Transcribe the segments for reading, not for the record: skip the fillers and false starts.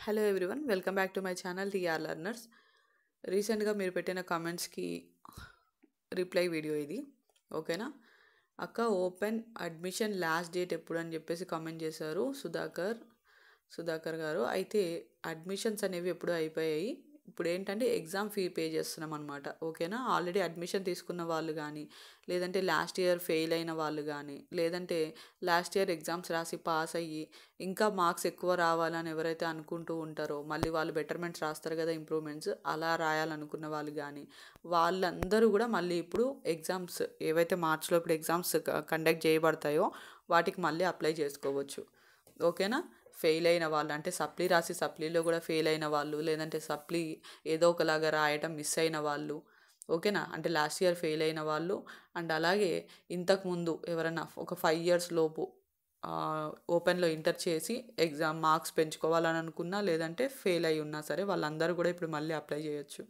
Hello everyone, welcome back to my channel TR learners. రీసెంట్గా మీరు పెట్టిన కామెంట్స్కి రిప్లై వీడియో ఇది. ఓకేనా అక్క, ఓపెన్ అడ్మిషన్ లాస్ట్ డేట్ ఎప్పుడు అని చెప్పేసి కామెంట్ చేశారు సుధాకర్ గారు. అయితే అడ్మిషన్స్ అనేవి ఎప్పుడు అయిపోయాయి. ఇప్పుడు ఏంటంటే ఎగ్జామ్ ఫీ పే చేస్తున్నాం అనమాట. ఓకేనా, ఆల్రెడీ అడ్మిషన్ తీసుకున్న వాళ్ళు కానీ, లేదంటే లాస్ట్ ఇయర్ ఫెయిల్ అయిన వాళ్ళు కానీ, లేదంటే లాస్ట్ ఇయర్ ఎగ్జామ్స్ రాసి పాస్ అయ్యి ఇంకా మార్క్స్ ఎక్కువ రావాలని ఎవరైతే అనుకుంటూ ఉంటారో, మళ్ళీ వాళ్ళు బెటర్మెంట్స్ రాస్తారు కదా, ఇంప్రూవ్మెంట్స్ అలా రాయాలనుకున్న వాళ్ళు కానీ, వాళ్ళందరూ కూడా మళ్ళీ ఇప్పుడు ఎగ్జామ్స్ ఏవైతే మార్చ్లో ఇప్పుడు ఎగ్జామ్స్ కండక్ట్ చేయబడతాయో వాటికి మళ్ళీ అప్లై చేసుకోవచ్చు. ఓకేనా, ఫెయిల్ అయిన వాళ్ళు అంటే సప్లీ రాసి సప్లీలో కూడా ఫెయిల్ అయిన వాళ్ళు, లేదంటే సప్లీ ఏదో ఒకలాగా రాయటం మిస్ అయిన వాళ్ళు, ఓకేనా, అంటే లాస్ట్ ఇయర్ ఫెయిల్ అయిన వాళ్ళు, అండ్ అలాగే ఇంతకుముందు ఎవరైనా ఒక 5 years లోపు ఓపెన్లో ఇంటర్ చేసి ఎగ్జామ్ మార్క్స్ పెంచుకోవాలని అనుకున్నా, లేదంటే ఫెయిల్ అయి ఉన్నా సరే వాళ్ళందరూ కూడా ఇప్పుడు మళ్ళీ అప్లై చేయొచ్చు.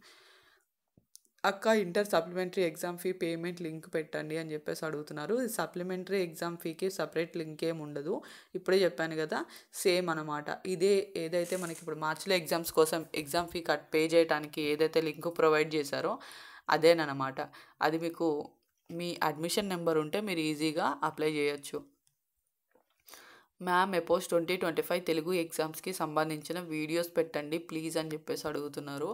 అక్క, inter supplementary exam fee payment link పెట్టండి అని చెప్పేసి అడుగుతున్నారు. సప్లిమెంటరీ ఎగ్జామ్ ఫీకి సపరేట్ లింక్ ఏమి ఉండదు. ఇప్పుడే చెప్పాను కదా, సేమ్ అనమాట. ఇదే ఏదైతే మనకి ఇప్పుడు మార్చిలో ఎగ్జామ్స్ కోసం ఎగ్జామ్ ఫీ పే చేయడానికి ఏదైతే లింక్ ప్రొవైడ్ చేశారో అదేనమాట. అది మీకు మీ అడ్మిషన్ నెంబర్ ఉంటే మీరు ఈజీగా అప్లై చేయొచ్చు. మ్యామ్, ఎపోజ్ 2025 తెలుగు ఎగ్జామ్స్కి సంబంధించిన వీడియోస్ పెట్టండి ప్లీజ్ అని చెప్పేసి అడుగుతున్నారు.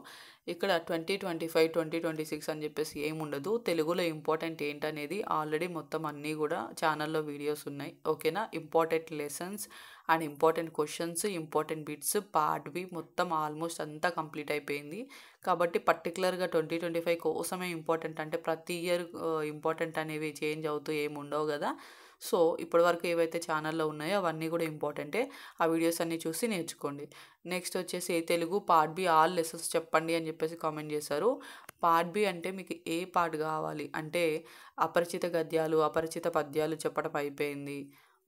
ఇక్కడ 2025 2026 అని చెప్పేసి ఏముండదు. తెలుగులో ఇంపార్టెంట్ ఏంటనేది ఆల్రెడీ మొత్తం అన్నీ కూడా ఛానల్లో వీడియోస్ ఉన్నాయి. ఓకేనా, important lessons and important questions, important bits, part B మొత్తం ఆల్మోస్ట్ అంతా కంప్లీట్ అయిపోయింది. కాబట్టి పర్టికులర్గా 2025 కోసమే ఇంపార్టెంట్ అంటే ప్రతి ఇయర్ ఇంపార్టెంట్ అనేవి చేంజ్ అవుతూ ఏమి ఉండవు కదా. సో ఇప్పటివరకు ఏవైతే ఛానల్లో ఉన్నాయో అవన్నీ కూడా ఇంపార్టెంటే. ఆ వీడియోస్ అన్నీ చూసి నేర్చుకోండి. నెక్స్ట్ వచ్చేసి Telugu part be all lessons చెప్పండి అని చెప్పేసి కామెంట్ చేశారు. పార్ట్ బి అంటే మీకు ఏ పార్ట్ కావాలి అంటే అపరిచిత గద్యాలు, అపరిచిత పద్యాలు చెప్పడం అయిపోయింది.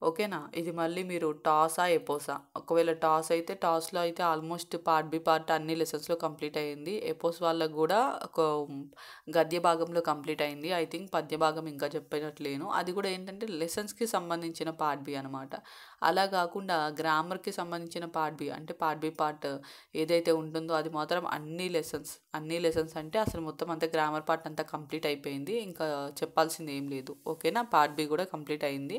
ఓకేనా, ఇది మళ్ళీ మీరు టాసా ఎపోసా, ఒకవేళ టాస్ అయితే టాస్లో అయితే ఆల్మోస్ట్ పార్ట్ బి పార్ట్ అన్ని లెసన్స్లో కంప్లీట్ అయ్యింది. ఎపోస్ వాళ్ళకు కూడా ఒక గద్య భాగంలో కంప్లీట్ అయింది. ఐ థింక్ పద్య భాగం ఇంకా చెప్పినట్లేను. అది కూడా ఏంటంటే లెసన్స్కి సంబంధించిన పార్ట్ బి అనమాట. అలా కాకుండా గ్రామర్కి సంబంధించిన పార్ట్ బి అంటే పార్ట్ బి పార్ట్ ఏదైతే ఉంటుందో అది మాత్రం అన్ని లెసన్స్ అంటే అసలు మొత్తం అంతా గ్రామర్ పార్ట్ అంతా కంప్లీట్ అయిపోయింది. ఇంకా చెప్పాల్సింది ఏం లేదు. ఓకేనా, పార్ట్ బి కూడా కంప్లీట్ అయింది.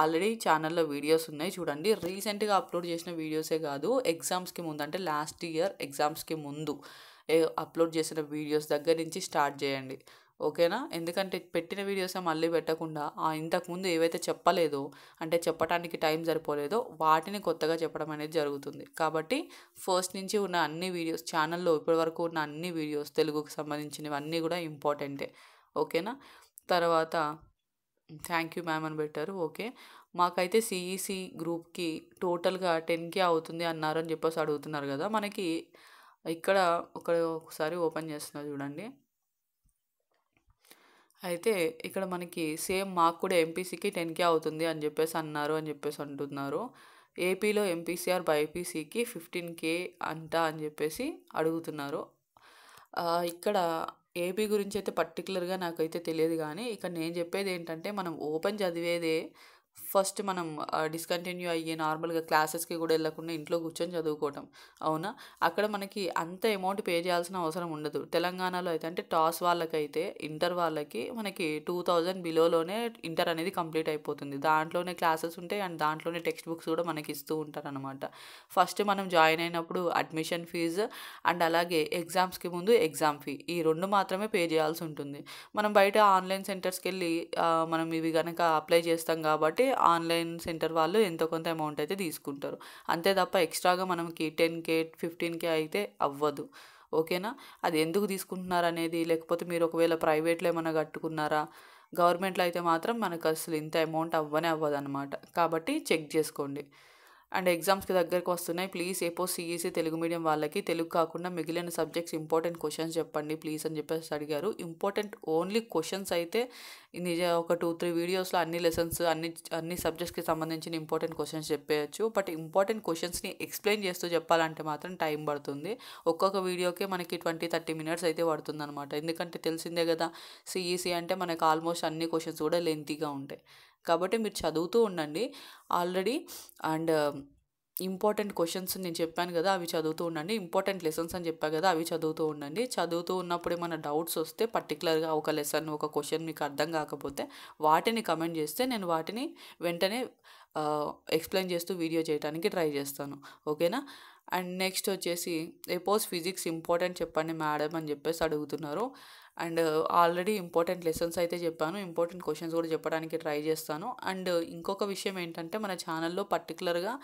ఆల్రెడీ ఛానల్లో వీడియోస్ ఉన్నాయి చూడండి. రీసెంట్గా అప్లోడ్ చేసిన వీడియోసే కాదు, ఎగ్జామ్స్కి ముందు అంటే లాస్ట్ ఇయర్ ఎగ్జామ్స్కి ముందు అప్లోడ్ చేసిన వీడియోస్ దగ్గర నుంచి స్టార్ట్ చేయండి. ఓకేనా, ఎందుకంటే పెట్టిన వీడియోసే మళ్ళీ పెట్టకుండా ఇంతకుముందు ఏవైతే చెప్పలేదో అంటే చెప్పడానికి టైం సరిపోలేదో వాటిని కొత్తగా చెప్పడం అనేది జరుగుతుంది. కాబట్టి ఫస్ట్ నుంచి ఉన్న అన్ని వీడియోస్ ఛానల్లో ఇప్పటివరకు ఉన్న అన్ని వీడియోస్ తెలుగుకి సంబంధించినవి అన్నీ కూడా ఇంపార్టెంటే. ఓకేనా, తర్వాత థ్యాంక్ యూ మ్యామ్ అని పెట్టారు. ఓకే, మాకైతే సిఈసి గ్రూప్కి టోటల్గా 10K అవుతుంది అన్నారు అని చెప్పేసి అడుగుతున్నారు కదా. మనకి ఇక్కడ ఒకసారి ఓపెన్ చేస్తున్నా చూడండి. అయితే ఇక్కడ మనకి సేమ్ మాకు కూడా ఎంపీసీకి 10K అవుతుంది అని చెప్పేసి అంటున్నారు. ఏపీలో ఎంపీసీఆర్ బైపీసీకి 15K అంట అని చెప్పేసి అడుగుతున్నారు. ఇక్కడ ఏపీ గురించి అయితే పర్టికులర్గా నాకైతే తెలియదు. కానీ ఇక్కడ నేను చెప్పేది ఏంటంటే మనం ఓపెన్ చదివేదే ఫస్ట్ మనం డిస్కంటిన్యూ అయ్యి నార్మల్గా క్లాసెస్కి కూడా వెళ్ళకుండా ఇంట్లో కూర్చొని చదువుకోవటం. అవునా, అక్కడ మనకి అంత అమౌంట్ పే చేయాల్సిన అవసరం ఉండదు. తెలంగాణలో అయితే అంటే టాస్ వాళ్ళకైతే ఇంటర్ వాళ్ళకి మనకి 2000 బిలోలోనే ఇంటర్ అనేది కంప్లీట్ అయిపోతుంది. దాంట్లోనే క్లాసెస్ ఉంటాయి అండ్ దాంట్లోనే టెక్స్ట్ బుక్స్ కూడా మనకి ఇస్తూ ఉంటారనమాట. ఫస్ట్ మనం జాయిన్ అయినప్పుడు అడ్మిషన్ ఫీజు అండ్ అలాగే ఎగ్జామ్స్కి ముందు ఎగ్జామ్ ఫీ, ఈ 2 మాత్రమే పే చేయాల్సి ఉంటుంది. మనం బయట ఆన్లైన్ సెంటర్స్కి వెళ్ళి మనం ఇవి కనుక అప్లై చేస్తాం కాబట్టి ఆన్లైన్ సెంటర్ వాళ్ళు ఎంతో కొంత అమౌంట్ అయితే తీసుకుంటారు. అంతే తప్ప ఎక్స్ట్రాగా మనకి 10K 15K అయితే అవ్వదు. ఓకేనా, అది ఎందుకు తీసుకుంటున్నారు అనేది, లేకపోతే మీరు ఒకవేళ ప్రైవేట్లో ఏమైనా కట్టుకున్నారా, గవర్నమెంట్లో అయితే మాత్రం మనకు అసలు ఇంత అమౌంట్ అవ్వదు అనమాట. కాబట్టి చెక్ చేసుకోండి. అండ్ ఎగ్జామ్స్కి దగ్గరకు వస్తున్నాయి. ప్లీజ్ ఏపోజ్ సిఈసి తెలుగు మీడియం వాళ్ళకి తెలుగు కాకుండా మిగిలిన సబ్జెక్ట్స్ ఇంపార్టెంట్ క్వశ్చన్స్ చెప్పండి ప్లీజ్ అని చెప్పేసి అడిగారు. ఇంపార్టెంట్ ఓన్లీ క్వశ్చన్స్ అయితే ఒక 2-3 వీడియోస్లో అన్ని లెసన్స్ అన్ని సబ్జెక్ట్స్కి సంబంధించిన ఇంపార్టెంట్ క్వశ్చన్స్ చెప్పేయచ్చు. బట్ ఇంపార్టెంట్ క్వశ్చన్స్ని ఎక్స్ప్లెయిన్ చేస్తూ చెప్పాలంటే మాత్రం టైం పడుతుంది. ఒక్కొక్క వీడియోకే మనకి 20-30 minutes అయితే పడుతుంది అనమాట. ఎందుకంటే తెలిసిందే కదా, సిఈసి అంటే మనకు ఆల్మోస్ట్ అన్ని క్వశ్చన్స్ కూడా లెంతీగా ఉంటాయి. కాబట్టి మీరు చదువుతూ ఉండండి ఆల్రెడీ. అండ్ ఇంపార్టెంట్ క్వశ్చన్స్ నేను చెప్పాను కదా, అవి చదువుతూ ఉండండి. ఇంపార్టెంట్ లెసన్స్ అని చెప్పా కదా, అవి చదువుతూ ఉండండి. చదువుతూ ఉన్నప్పుడు ఏమైనా డౌట్స్ వస్తే పర్టికులర్గా ఒక లెసన్, ఒక క్వశ్చన్ మీకు అర్థం కాకపోతే వాటిని కమెంట్ చేస్తే నేను వాటిని వెంటనే ఎక్స్ప్లెయిన్ చేస్తూ వీడియో చేయడానికి ట్రై చేస్తాను. ఓకేనా? అండ్ నెక్స్ట్ వచ్చేసి ఎపోజ్ ఫిజిక్స్ ఇంపార్టెంట్ చెప్పండి మేడం అని చెప్పేసి అడుగుతున్నారు. అండ్ ఆల్రెడీ ఇంపార్టెంట్ లెసన్స్ అయితే చెప్పాను, ఇంపార్టెంట్ క్వశ్చన్స్ కూడా చెప్పడానికి ట్రై చేస్తాను. అండ్ ఇంకొక విషయం ఏంటంటే మన ఛానల్లో పర్టికులర్గా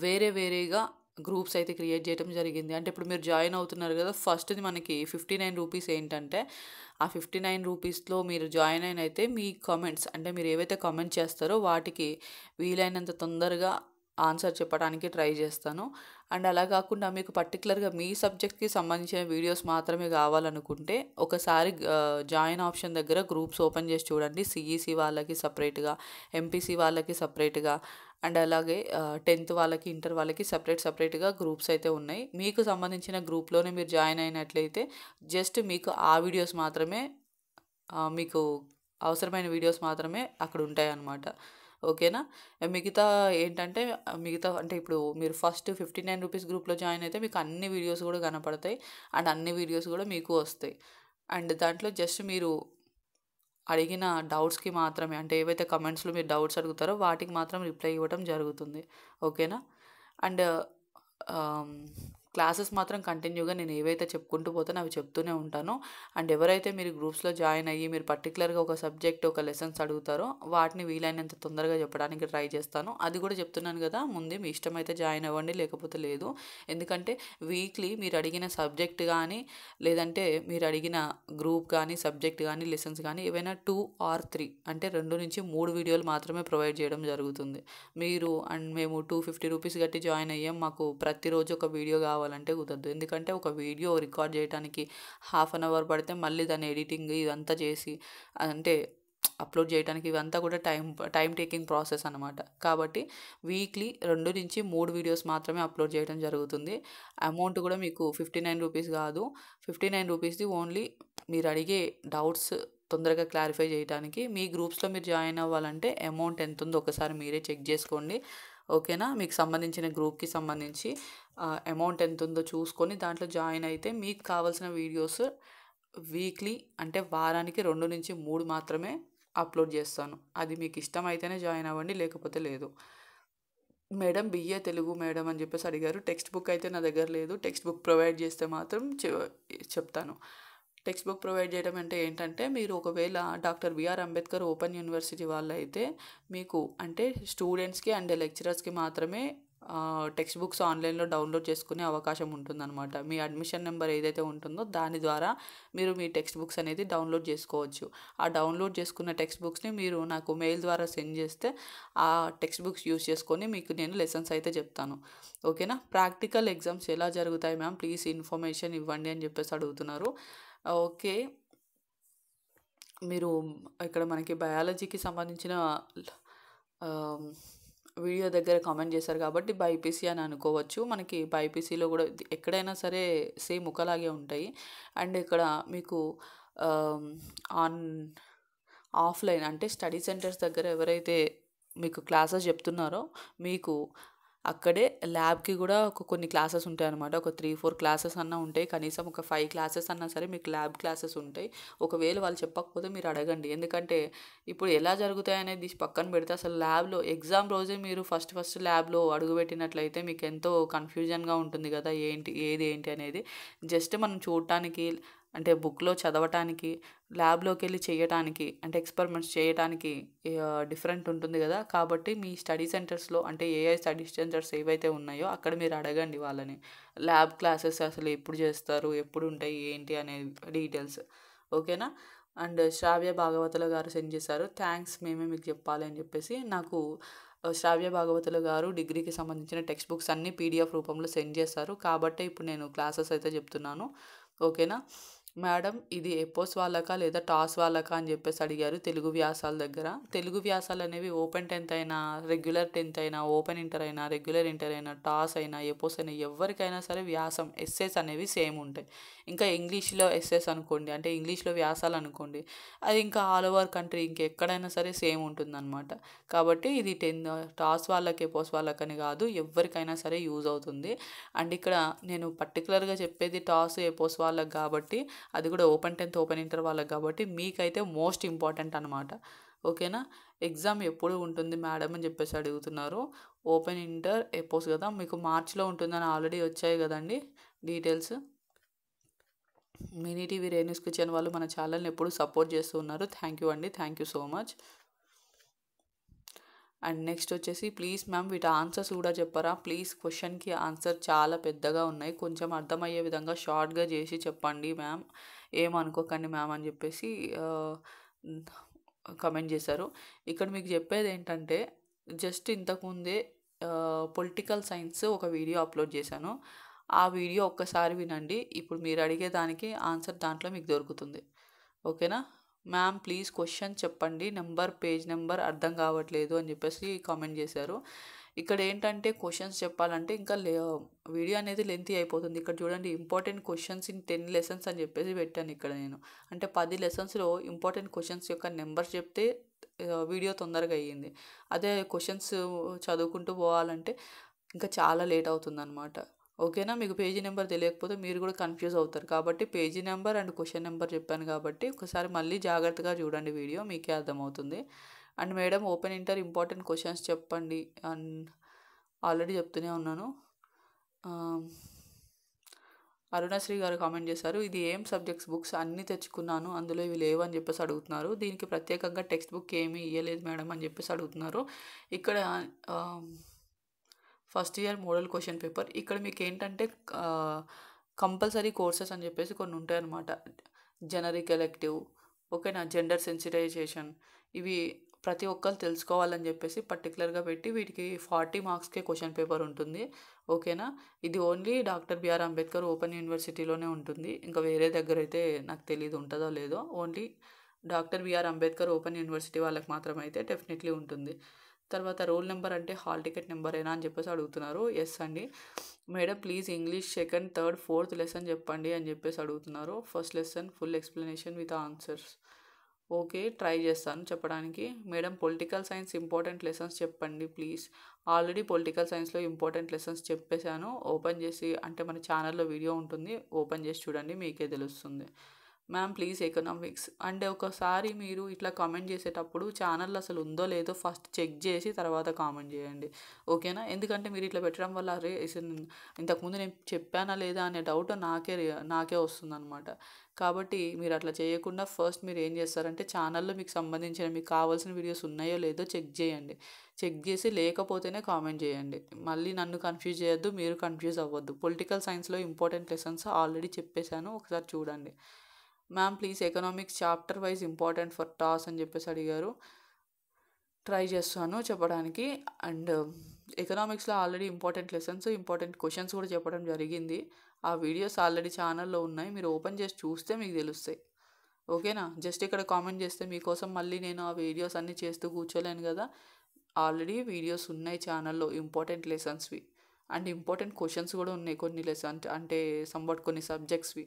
వేరే వేరేగా గ్రూప్స్ అయితే క్రియేట్ చేయడం జరిగింది. అంటే ఇప్పుడు మీరు జాయిన్ అవుతున్నారు కదా, ఫస్ట్ది మనకి 59 రూపీస్ ఏంటంటే ఆ 59 రూపీస్లో మీరు జాయిన్ అయిన అయితే మీ కామెంట్స్, అంటే మీరు ఏవైతే కామెంట్ చేస్తారో వాటికి వీలైనంత తొందరగా ఆన్సర్ చెప్పడానికి ట్రై చేస్తాను. అండ్ అలా కాకుండా మీకు పర్టికులర్గా మీ సబ్జెక్ట్కి సంబంధించిన వీడియోస్ మాత్రమే కావాలనుకుంటే ఒకసారి జాయిన్ ఆప్షన్ దగ్గర గ్రూప్స్ ఓపెన్ చేసి చూడండి. సిఈసి వాళ్ళకి సపరేట్గా, ఎంపీసీ వాళ్ళకి సపరేట్గా, అండ్ అలాగే 10th వాళ్ళకి, ఇంటర్ వాళ్ళకి సపరేట్గా గ్రూప్స్ అయితే ఉన్నాయి. మీకు సంబంధించిన గ్రూప్లోనే మీరు జాయిన్ అయినట్లయితే జస్ట్ మీకు ఆ వీడియోస్ మాత్రమే, మీకు అవసరమైన వీడియోస్ మాత్రమే అక్కడ ఉంటాయి అన్నమాట. ఓకేనా? మిగతా ఏంటంటే మిగతా అంటే ఇప్పుడు మీరు ఫస్ట్ 59 రూపీస్ గ్రూప్లో జాయిన్ అయితే మీకు అన్ని వీడియోస్ కూడా కనపడతాయి. అండ్ అన్ని వీడియోస్ కూడా మీకు వస్తాయి. అండ్ దాంట్లో జస్ట్ మీరు అడిగిన డౌట్స్కి మాత్రమే, అంటే ఏవైతే కమెంట్స్లో మీరు డౌట్స్ అడుగుతారో వాటికి మాత్రం రిప్లై ఇవ్వడం జరుగుతుంది. ఓకేనా? అండ్ క్లాసెస్ మాత్రం కంటిన్యూగా నేను ఏవైతే చెప్పుకుంటూ పోతానో అవి చెప్తూనే ఉంటాను. అండ్ ఎవరైతే మీరు గ్రూప్స్లో జాయిన్ అయ్యి మీరు పర్టికులర్గా ఒక సబ్జెక్ట్, ఒక లెసన్స్ అడుగుతారో వాటిని వీలైనంత తొందరగా చెప్పడానికి ట్రై చేస్తాను. అది కూడా చెప్తున్నాను కదా ముందే, మీ ఇష్టమైతే జాయిన్ అవ్వండి, లేకపోతే లేదు. ఎందుకంటే వీక్లీ మీరు అడిగిన సబ్జెక్ట్ కానీ, లేదంటే మీరు అడిగిన గ్రూప్ కానీ, సబ్జెక్ట్ కానీ, లెసన్స్ కానీ ఏవైనా 2 or 3 అంటే 2 నుంచి 3 వీడియోలు మాత్రమే ప్రొవైడ్ చేయడం జరుగుతుంది. మీరు అండ్ మేము 250 రూపీస్ కట్టి జాయిన్ అయ్యాం, మాకు ప్రతిరోజు ఒక వీడియో కావాలంటే కుదరదు. ఎందుకంటే ఒక వీడియో రికార్డ్ చేయడానికి హాఫ్ అన్ అవర్ పడితే మళ్ళీ దాని ఎడిటింగ్ ఇదంతా చేసి అంటే అప్లోడ్ చేయడానికి ఇవంతా కూడా టైం టేకింగ్ ప్రాసెస్ అనమాట. కాబట్టి వీక్లీ 2 నుంచి 3 వీడియోస్ మాత్రమే అప్లోడ్ చేయడం జరుగుతుంది. అమౌంట్ కూడా మీకు 59 రూపీస్ కాదు, 59 రూపీస్ది ఓన్లీ మీరు అడిగే డౌట్స్ తొందరగా క్లారిఫై చేయడానికి. మీ గ్రూప్స్లో మీరు జాయిన్ అవ్వాలంటే అమౌంట్ ఎంత ఉందో ఒకసారి మీరే చెక్ చేసుకోండి. ఓకేనా? మీకు సంబంధించిన గ్రూప్కి సంబంధించి అమౌంట్ ఎంత ఉందో చూసుకొని దాంట్లో జాయిన్ అయితే మీకు కావాల్సిన వీడియోస్ వీక్లీ అంటే వారానికి 2 నుంచి 3 మాత్రమే అప్లోడ్ చేస్తాను. అది మీకు ఇష్టమైతేనే జాయిన్ అవ్వండి, లేకపోతే లేదు. మేడం బిఏ తెలుగు మేడం అని చెప్పేసి అడిగారు. టెక్స్ట్ బుక్ అయితే నా దగ్గర లేదు. టెక్స్ట్ బుక్ ప్రొవైడ్ చేస్తే మాత్రం చెప్తాను. టెక్స్ట్ బుక్ ప్రొవైడ్ చేయడం అంటే ఏంటంటే మీరు ఒకవేళ doctor BR Ambedkar open university వాళ్ళు అయితే మీకు అంటే స్టూడెంట్స్కి అండ్ లెక్చరర్స్కి మాత్రమే టెక్స్ట్ బుక్స్ ఆన్లైన్లో డౌన్లోడ్ చేసుకునే అవకాశం ఉంటుందన్నమాట. మీ అడ్మిషన్ నెంబర్ ఏదైతే ఉంటుందో దాని ద్వారా మీరు మీ టెక్స్ట్ బుక్స్ అనేది డౌన్లోడ్ చేసుకోవచ్చు. ఆ డౌన్లోడ్ చేసుకున్న టెక్స్ట్ బుక్స్ని మీరు నాకు మెయిల్ ద్వారా సెండ్ చేస్తే ఆ టెక్స్ట్ బుక్స్ యూస్ చేసుకొని మీకు నేను లెసన్స్ అయితే చెప్తాను. ఓకేనా? ప్రాక్టికల్ ఎగ్జామ్స్ ఎలా జరుగుతాయి మ్యామ్, ప్లీజ్ ఇన్ఫర్మేషన్ ఇవ్వండి అని చెప్పేసి అడుగుతున్నారు. ఓకే, మీరు ఇక్కడ మనకి బయాలజీకి సంబంధించిన వీడియో దగ్గర కామెంట్ చేశారు కాబట్టి బైపీసీ అని అనుకోవచ్చు. మనకి బైపీసీలో కూడా ఎక్కడైనా సరే సేమ్ ఒకలాగే ఉంటాయి. అండ్ ఇక్కడ మీకు ఆన్ ఆఫ్లైన్ అంటే స్టడీ సెంటర్స్ దగ్గర ఎవరైతే మీకు క్లాసెస్ చెప్తున్నారో మీకు అక్కడే ల్యాబ్కి కూడా కొన్ని క్లాసెస్ ఉంటాయి అన్నమాట. ఒక 3-4 క్లాసెస్ అన్నా ఉంటాయి, కనీసం ఒక 5 క్లాసెస్ అన్నా సరే మీకు ల్యాబ్ క్లాసెస్ ఉంటాయి. ఒకవేళ వాళ్ళు చెప్పకపోతే మీరు అడగండి. ఎందుకంటే ఇప్పుడు ఎలా జరుగుతాయి అనేది పక్కన పెడితే అసలు ల్యాబ్లో ఎగ్జామ్ రోజే మీరు ఫస్ట్ ల్యాబ్లో అడుగుపెట్టినట్లయితే మీకు ఎంతో కన్ఫ్యూజన్గా ఉంటుంది కదా, ఏది ఏంటి అనేది. జస్ట్ మనం చూడటానికి అంటే బుక్లో చదవటానికి, ల్యాబ్లోకి వెళ్ళి చేయటానికి అంటే ఎక్స్పెరిమెంట్స్ చేయటానికి డిఫరెంట్ ఉంటుంది కదా. కాబట్టి మీ స్టడీ సెంటర్స్లో అంటే ఏఐ స్టడీ సెంటర్స్ ఏవైతే ఉన్నాయో అక్కడ మీరు అడగండి వాళ్ళని, ల్యాబ్ క్లాసెస్ అసలు ఎప్పుడు చేస్తారు, ఎప్పుడు ఉంటాయి, ఏంటి అనే డీటెయిల్స్. ఓకేనా? అండ్ శ్రావ్య భాగవతుల గారు సెండ్ చేశారు, థ్యాంక్స్ మేమే మీకు చెప్పాలి అని చెప్పేసి. నాకు శ్రావ్య భాగవతుల గారు డిగ్రీకి సంబంధించిన టెక్స్ట్ బుక్స్ అన్నీ పీడిఎఫ్ రూపంలో సెండ్ చేశారు. కాబట్టి ఇప్పుడు నేను క్లాసెస్ అయితే చెప్తున్నాను. ఓకేనా? మేడం ఇది ఎపోస్ వాళ్ళకా లేదా టాస్ వాళ్ళకా అని చెప్పేసి అడిగారు తెలుగు వ్యాసాల దగ్గర. తెలుగు వ్యాసాలు అనేవి ఓపెన్ 10th అయినా, రెగ్యులర్ 10th అయినా, ఓపెన్ ఇంటర్ అయినా, రెగ్యులర్ ఇంటర్ అయినా, టాస్ అయినా, ఎపోస్ అయినా ఎవరికైనా సరే వ్యాసం ఎస్సేస్ అనేవి సేమ్ ఉంటాయి. ఇంకా ఇంగ్లీష్లో ఎస్సేస్ అనుకోండి, అంటే ఇంగ్లీష్లో వ్యాసాలు అనుకోండి, అది ఇంకా ఆల్ ఓవర్ కంట్రీ ఇంకెక్కడైనా సరే సేమ్ ఉంటుందన్నమాట. కాబట్టి ఇది టాస్ వాళ్ళకి ఎపోస్ వాళ్ళకని కాదు, ఎవరికైనా సరే యూజ్ అవుతుంది. అండ్ ఇక్కడ నేను పర్టికులర్గా చెప్పేది టాస్ ఎపోస్ వాళ్ళకి కాబట్టి, అది కూడా ఓపెన్ 10th ఓపెన్ ఇంటర్ వాళ్ళకి కాబట్టి మీకైతే మోస్ట్ ఇంపార్టెంట్ అనమాట. ఓకేనా. ఎగ్జామ్ ఎప్పుడు ఉంటుంది మేడం అని చెప్పేసి అడుగుతున్నారు. ఓపెన్ ఇంటర్ ఎపోస్ కదా, మీకు మార్చ్లో ఉంటుందని ఆల్రెడీ వచ్చాయి కదండి details. Mini TV Renu's kitchen వాళ్ళు మన ఛానల్ని ఎప్పుడు సపోర్ట్ చేస్తూ ఉన్నారు. థ్యాంక్ యూ అండి, thank you so much. And next వచ్చేసి ప్లీజ్ మ్యామ్ వీటి ఆన్సర్స్ కూడా చెప్పరా ప్లీజ్, క్వశ్చన్కి ఆన్సర్ చాలా పెద్దగా ఉన్నాయి, కొంచెం అర్థమయ్యే విధంగా షార్ట్గా చేసి చెప్పండి మ్యామ్, ఏమనుకోకండి మ్యామ్ అని చెప్పేసి కమెంట్ చేశారు. ఇక్కడ మీకు చెప్పేది ఏంటంటే, జస్ట్ ఇంతకుముందే పొలిటికల్ సైన్స్ ఒక వీడియో అప్లోడ్ చేశాను. ఆ వీడియో ఒక్కసారి వినండి, ఇప్పుడు మీరు అడిగే దానికి ఆన్సర్ దాంట్లో మీకు దొరుకుతుంది. ఓకేనా. మ్యామ్ ప్లీజ్ క్వశ్చన్ చెప్పండి, పేజ్ నెంబర్ అర్థం కావట్లేదు అని చెప్పేసి కామెంట్ చేశారు. ఇక్కడ ఏంటంటే క్వశ్చన్స్ చెప్పాలంటే ఇంకా వీడియో అనేది లెంతీ అయిపోతుంది. ఇక్కడ చూడండి, ఇంపార్టెంట్ క్వశ్చన్స్ ఇన్ 10 లెసన్స్ అని చెప్పేసి పెట్టాను ఇక్కడ నేను. అంటే 10 లెసన్స్లో ఇంపార్టెంట్ క్వశ్చన్స్ యొక్క నెంబర్స్ చెప్తే వీడియో తొందరగా అయ్యింది. అదే క్వశ్చన్స్ చదువుకుంటూ పోవాలంటే ఇంకా చాలా లేట్ అవుతుందన్నమాట. ఓకేనా. మీకు పేజీ నెంబర్ తెలియకపోతే మీరు కూడా కన్ఫ్యూజ్ అవుతారు. కాబట్టి page number and question number చెప్పాను కాబట్టి ఒకసారి మళ్ళీ జాగ్రత్తగా చూడండి వీడియో, మీకే అర్థమవుతుంది. And madam open inter important questions చెప్పండి అండ్ ఆల్రెడీ చెప్తూనే ఉన్నాను. అరుణశ్రీ గారు కామెంట్ చేశారు, ఇది ఏం సబ్జెక్ట్స్ బుక్స్ అన్నీ తెచ్చుకున్నాను, అందులో ఇవి లేవు అని చెప్పేసి అడుగుతున్నారు. దీనికి ప్రత్యేకంగా టెక్స్ట్ బుక్ ఏమీ ఇవ్వలేదు మేడం అని చెప్పేసి అడుగుతున్నారు. ఇక్కడ first year model question paper, ఇక్కడ మీకు ఏంటంటే కంపల్సరీ కోర్సెస్ అని చెప్పేసి కొన్ని ఉంటాయన్నమాట. జనరిక్ ఎలెక్టివ్, ఓకేనా, జెండర్ సెన్సిటైజేషన్, ఇవి ప్రతి ఒక్కరు తెలుసుకోవాలని చెప్పేసి పర్టికులర్గా పెట్టి వీటికి 40 మార్క్స్కే క్వశ్చన్ పేపర్ ఉంటుంది. ఓకేనా. ఇది only doctor BR Ambedkar open యూనివర్సిటీలోనే ఉంటుంది, ఇంకా వేరే దగ్గర అయితే నాకు తెలియదు ఉంటుందో లేదో. Only doctor BR Ambedkar open university వాళ్ళకి మాత్రమే అయితే డెఫినెట్లీ ఉంటుంది. తర్వాత రోల్ నెంబర్ అంటే హాల్ టికెట్ నెంబరేనా అని చెప్పేసి అడుగుతున్నారు. ఎస్ అండి. Madam please English second, third, fourth lesson చెప్పండి అని చెప్పేసి అడుగుతున్నారు. First lesson full explanation with answers. Okay, try చేస్తాను చెప్పడానికి. Madam political science important lessons చెప్పండి ప్లీజ్. ఆల్రెడీ పొలిటికల్ సైన్స్లో ఇంపార్టెంట్ లెసన్స్ చెప్పేశాను. ఓపెన్ చేసి, అంటే మన ఛానల్లో వీడియో ఉంటుంది, ఓపెన్ చేసి చూడండి, మీకే తెలుస్తుంది. మ్యామ్ ప్లీజ్ ఎకనామిక్స్ అంటే, ఒకసారి మీరు ఇట్లా కామెంట్ చేసేటప్పుడు ఛానల్ అసలు ఉందో లేదో ఫస్ట్ చెక్ చేసి తర్వాత కామెంట్ చేయండి. ఓకేనా. ఎందుకంటే మీరు ఇట్లా పెట్టడం వల్ల అరే ఇంతకుముందు నేను చెప్పానా లేదా అనే డౌట్ నాకే వస్తుందన్నమాట. కాబట్టి మీరు అట్లా చేయకుండా ఫస్ట్ మీరు ఏం చేస్తారంటే, ఛానల్లో మీకు సంబంధించిన మీకు కావాల్సిన వీడియోస్ ఉన్నాయో లేదో చెక్ చేయండి. చెక్ చేసి లేకపోతేనే కామెంట్ చేయండి. మళ్ళీ నన్ను కన్ఫ్యూజ్ చేయొద్దు, మీరు కన్ఫ్యూజ్ అవ్వద్దు. పొలిటికల్ సైన్స్లో ఇంపార్టెంట్ లెసన్స్ ఆల్రెడీ చెప్పేశాను, ఒకసారి చూడండి. Ma'am please economics chapter wise important for toss అని చెప్పేసి అడిగారు. ట్రై చేస్తాను చెప్పడానికి. అండ్ ఎకనామిక్స్లో already important lessons, important questions కూడా చెప్పడం జరిగింది. ఆ వీడియోస్ ఆల్రెడీ ఛానల్లో ఉన్నాయి, మీరు ఓపెన్ చేసి చూస్తే మీకు తెలుస్తాయి. ఓకేనా. జస్ట్ ఇక్కడ కామెంట్ చేస్తే మీకోసం మళ్ళీ నేను ఆ వీడియోస్ అన్నీ చేస్తూ కూర్చోలేను కదా. ఆల్రెడీ వీడియోస్ ఉన్నాయి ఛానల్లో ఇంపార్టెంట్ లెసన్స్వి అండ్ ఇంపార్టెంట్ క్వశ్చన్స్ కూడా ఉన్నాయి కొన్ని లెసన్స్, అంటే సంబట్ కొన్ని సబ్జెక్ట్స్వి.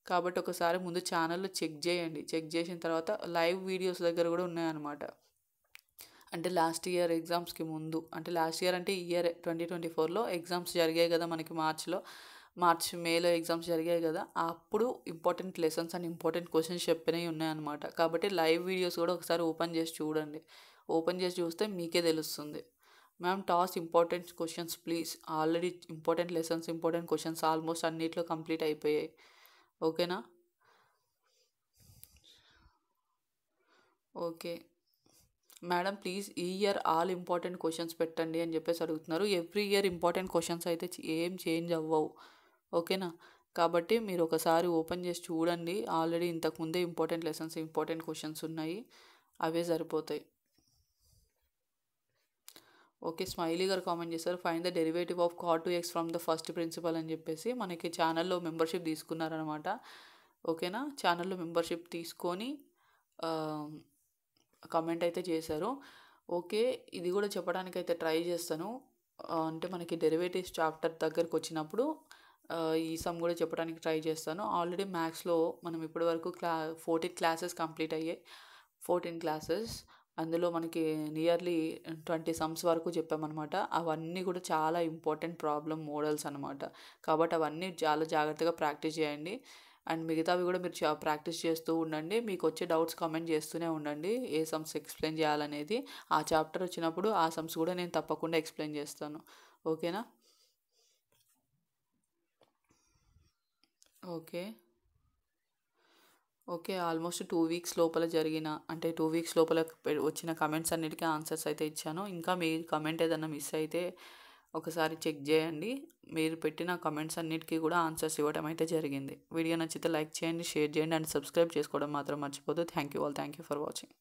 కాబట్టి ఒకసారి ముందు ఛానల్లో చెక్ చేయండి. చెక్ చేసిన తర్వాత లైవ్ వీడియోస్ దగ్గర కూడా ఉన్నాయన్నమాట. అంటే లాస్ట్ ఇయర్ ఎగ్జామ్స్కి ముందు, అంటే లాస్ట్ ఇయర్ అంటే ఈ ఇయర్ 2024లో ఎగ్జామ్స్ జరిగాయి కదా మనకి మేలో ఎగ్జామ్స్ జరిగాయి కదా, అప్పుడు important lessons and important questions చెప్పినవి ఉన్నాయన్నమాట. కాబట్టి లైవ్ వీడియోస్ కూడా ఒకసారి ఓపెన్ చేసి చూడండి. ఓపెన్ చేసి చూస్తే మీకే తెలుస్తుంది. Ma'am toss important questions please. Already important lessons, important questions almost అన్నిట్లో కంప్లీట్ అయిపోయాయి. ఓకేనా. ఓకే మేడం ప్లీజ్ ఈ ఇయర్ ఆల్ ఇంపార్టెంట్ క్వశ్చన్స్ పెట్టండి అని చెప్పేసి అడుగుతున్నారు. ఎవ్రీ ఇయర్ ఇంపార్టెంట్ క్వశ్చన్స్ అయితే ఏం చేంజ్ అవ్వవు. ఓకేనా. కాబట్టి మీరు ఒకసారి ఓపెన్ చేసి చూడండి. ఆల్రెడీ ఇంతకుముందే ఇంపార్టెంట్ లెసన్స్, ఇంపార్టెంట్ క్వశ్చన్స్ ఉన్నాయి, అవే సరిపోతాయి. ఓకే, స్మైలీ గారు కామెంట్ చేశారు, find the derivative of cot 2x from the first principle అని చెప్పేసి మనకి ఛానల్లో మెంబర్షిప్ తీసుకున్నారనమాట. ఓకేనా. ఛానల్లో మెంబర్షిప్ తీసుకొని కమెంట్ అయితే చేశారు. ఓకే, ఇది కూడా చెప్పడానికైతే ట్రై చేస్తాను. అంటే మనకి డెరివేటివ్స్ చాప్టర్ దగ్గరకు వచ్చినప్పుడు ఈ సమ్ కూడా చెప్పడానికి ట్రై చేస్తాను. ఆల్రెడీ మ్యాథ్స్లో మనం ఇప్పటి వరకు 14 క్లాసెస్ కంప్లీట్ అయ్యాయి. 14 క్లాసెస్, అందులో మనకి నియర్లీ 20 సమ్స్ వరకు చెప్పామన్నమాట. అవన్నీ కూడా చాలా ఇంపార్టెంట్ ప్రాబ్లం మోడల్స్ అనమాట. కాబట్టి అవన్నీ చాలా జాగ్రత్తగా ప్రాక్టీస్ చేయండి. అండ్ మిగతావి కూడా మీరు ప్రాక్టీస్ చేస్తూ ఉండండి. మీకు వచ్చే డౌట్స్ కామెంట్ చేస్తూనే ఉండండి, ఏ సమ్స్ ఎక్స్ప్లెయిన్ చేయాలనేది. ఆ చాప్టర్ వచ్చినప్పుడు ఆ సమ్స్ కూడా నేను తప్పకుండా ఎక్స్ప్లెయిన్ చేస్తాను. ఓకేనా. ఓకే ఓకే ఆల్మోస్ట్ 2 వీక్స్ లోపల జరిగిన, అంటే 2 వీక్స్ లోపల వచ్చిన కమెంట్స్ అన్నిటికీ ఆన్సర్స్ అయితే ఇచ్చాను. ఇంకా మీ కమెంట్ ఏదన్నా మిస్ అయితే ఒకసారి చెక్ చేయండి. మీరు పెట్టిన కమెంట్స్ అన్నిటికీ కూడా ఆన్సర్స్ ఇవ్వడం అయితే జరిగింది. వీడియో నచ్చితే లైక్ చేయండి, షేర్ చేయండి అండ్ సబ్స్క్రైబ్ చేసుకోవడం మాత్రం మర్చిపోద్దు. Thank you all. Thank you for watching.